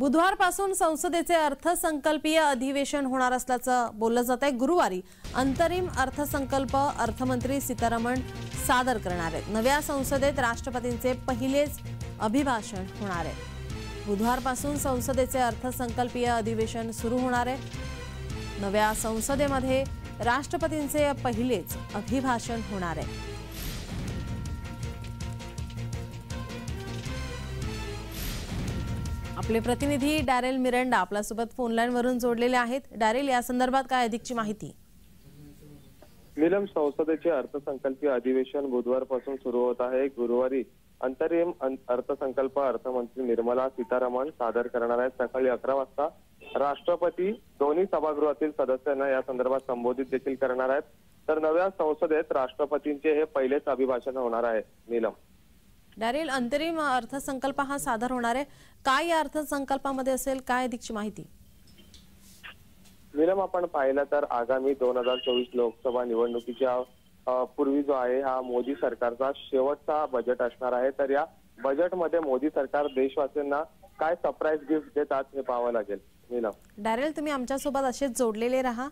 बुधवारपासून संसदेचे अर्थसंकल्पीय अधिवेशन होणार असल्याचं बोललं जात आहे। गुरुवारी अंतरिम अर्थसंकल्प अर्थमंत्री सीतारामन सादर करणार आहेत। नव्या संसदेत राष्ट्रपतींचे पहिलेच अभिभाषण होणार आहे। बुधवारपासून संसदेचे अर्थसंकल्पीय अधिवेशन सुरू होणार आहे। नव्या संसदेमध्ये राष्ट्रपतींचे पहिलेच अभिभाषण होणार आहे। आपले प्रतिनिधी डॅरेल मिरांडा आपल्यासोबत फोन लाईन वरून जोडलेले आहेत। डॅरेल, या संदर्भात काय अधिकची माहिती? नीलम, संसदेचे अर्थसंकल्पीय अधिवेशन बुधवारपासून सुरू होत आहे। गुरुवारी अंतरिम अर्थसंकल्प अर्थमंत्री निर्मला सीतारामन सादर करणार आहेत। सकाळी 11 वाजता राष्ट्रपती दोन्ही सभागृहातील सदस्यांना या संदर्भात संबोधित देखील करणार आहेत। तर नव्या संसदेत राष्ट्रपतींचे हे पहिलेच अभिभाषण होणार आहे। नीलम, डॅरेल, अंतरिम अर्थसंकल्प हा सादर होणार आहे, काय या अर्थसंकल्पामध्ये असेल, काय अधिकची माहिती? नीलम, आपण पाहिलं तर आगामी 2024 लोकसभा निवडणुकीच्या पूर्वी जो आहे हा मोदी सरकारचा शेवटचा बजेट असणार आहे। तर या बजेटमध्ये मोदी सरकार देशवासीयांना काय सरप्राईज गिफ्ट देतात हे पाहावं लागेल। नीलम, डॅरेल, तुम्ही आमच्यासोबत असेच जोडलेले रहा।